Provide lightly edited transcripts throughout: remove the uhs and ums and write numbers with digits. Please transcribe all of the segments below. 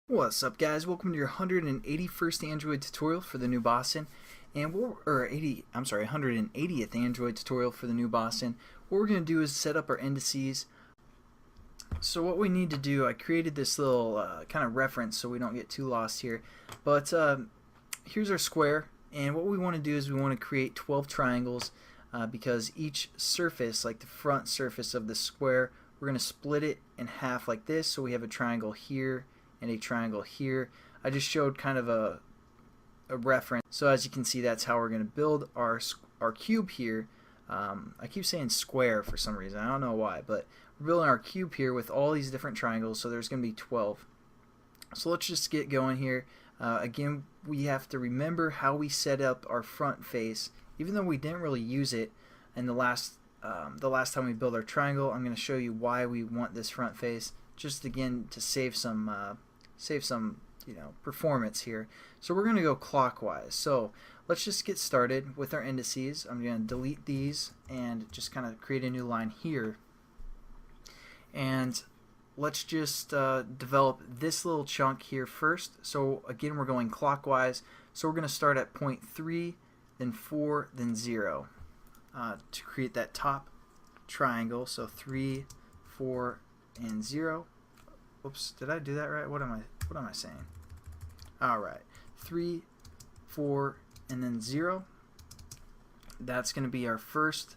What's up, guys? Welcome to your 181st Android tutorial for the new Boston, and or 80. I'm sorry, 180th Android tutorial for the new Boston. What we're going to do is set up our indices. So what we need to do, I created this little kind of reference so we don't get too lost here. But here's our square, and what we want to do is we want to create 12 triangles because each surface, like the front surface of the square, we're going to split it in half like this. So we have a triangle here and a triangle here. I just showed kind of a reference. So as you can see, that's how we're going to build our cube here. I keep saying square for some reason. I don't know why, but we're building our cube here with all these different triangles. So there's going to be 12. So let's just get going here. Again, we have to remember how we set up our front face. Even though we didn't really use it in the last time we built our triangle, I'm going to show you why we want this front face. Just again to save some performance here. So we're going to go clockwise. So let's just get started with our indices. I'm going to delete these and just kind of create a new line here. And let's just develop this little chunk here first. So again, we're going clockwise. So we're going to start at point 3, then 4, then 0 to create that top triangle. So 3, 4, and 0. Oops, did I do that right? What am I saying? All right, 3, 4, and then 0. That's going to be our first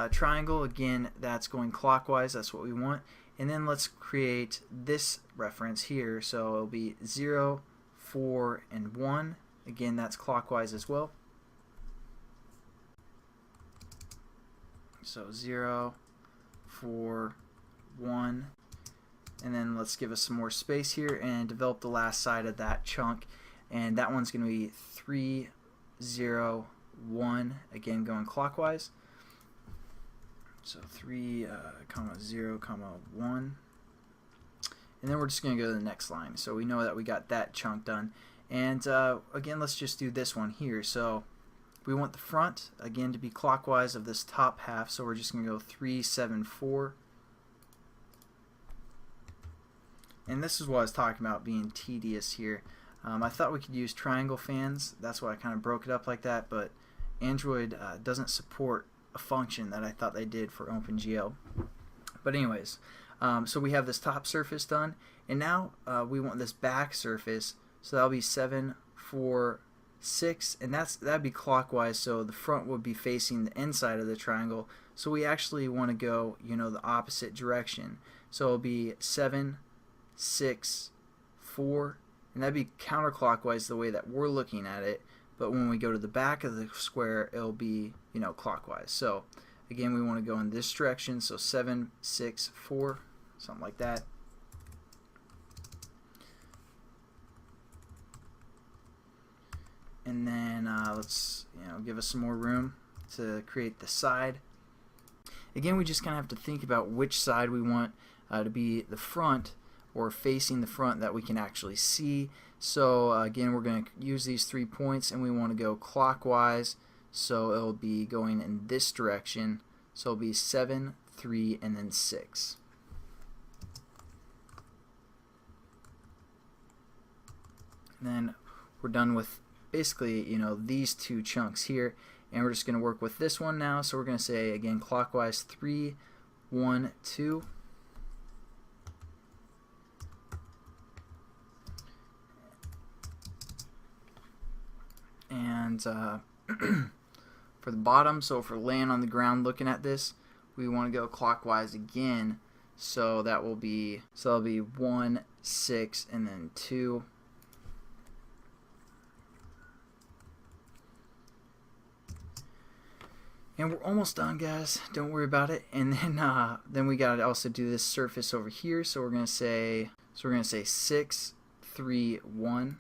triangle. Again, that's going clockwise. That's what we want. And then let's create this reference here. So it'll be 0, 4, and 1. Again, that's clockwise as well. So 0, 4, 1. And then let's give us some more space here and develop the last side of that chunk. And that one's going to be 3, 0, 1. Again, going clockwise. So 3, 0, 1. And then we're just going to go to the next line. So we know that we got that chunk done. And again, let's just do this one here. So we want the front, again, to be clockwise of this top half. So we're just going to go 3, 7, 4. And this is what I was talking about being tedious here. I thought we could use triangle fans. That's why I kind of broke it up like that. But Android doesn't support a function that I thought they did for OpenGL. But anyways, so we have this top surface done. And now we want this back surface. So that'll be 7, 4, 6. And that'd be clockwise. So the front would be facing the inside of the triangle. So we actually want to go, the opposite direction. So it'll be 7, 6, 4, and that'd be counterclockwise the way that we're looking at it. But when we go to the back of the square, it'll be clockwise. So again, we want to go in this direction. So 7, 6, 4, something like that. And then let's give us some more room to create the side. Again, we just kind of have to think about which side we want to be the front, or facing the front that we can actually see. So again, we're going to use these 3 points and we want to go clockwise, so it'll be going in this direction. So it'll be 7, 3, and then 6. And then we're done with basically these two chunks here, and we're just going to work with this one now. So we're going to say again clockwise 3, 1, 2. And for the bottom, so if we're laying on the ground looking at this, we want to go clockwise again. So that'll be 1, 6, and then 2. And we're almost done, guys. Don't worry about it. And then we got to also do this surface over here. So we're gonna say 6, 3, 1.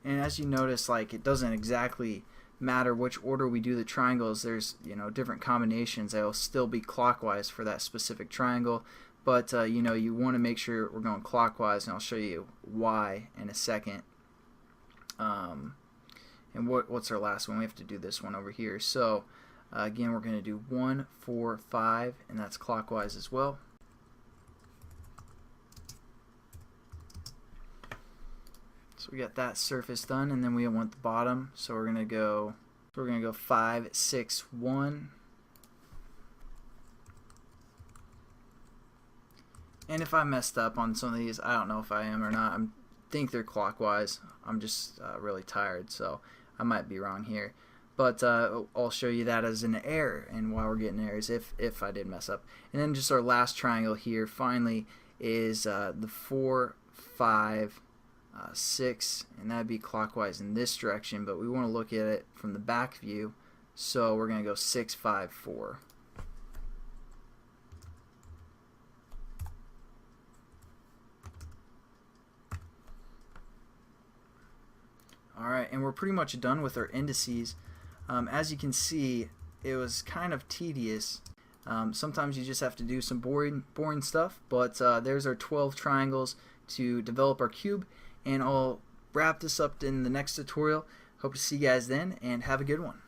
And as you notice, it doesn't exactly matter which order we do the triangles. There's different combinations that will still be clockwise for that specific triangle. But you want to make sure we're going clockwise, and I'll show you why in a second. And what's our last one? We have to do this one over here. So again, we're going to do 1, 4, 5, and that's clockwise as well. So we got that surface done, and then we want the bottom. So we're gonna go 5, 6, 1. And if I messed up on some of these, I don't know if I am or not. I think they're clockwise. I'm just really tired, so I might be wrong here. But I'll show you that as an error and why we're getting errors if I did mess up. And then just our last triangle here finally is the 4, 5, 6, and that'd be clockwise in this direction, but we want to look at it from the back view, so we're going to go 6, 5, 4. Alright, and we're pretty much done with our indices. As you can see, it was kind of tedious. Sometimes you just have to do some boring stuff, but there's our 12 triangles to develop our cube, and I'll wrap this up in the next tutorial. Hope to see you guys then, and have a good one.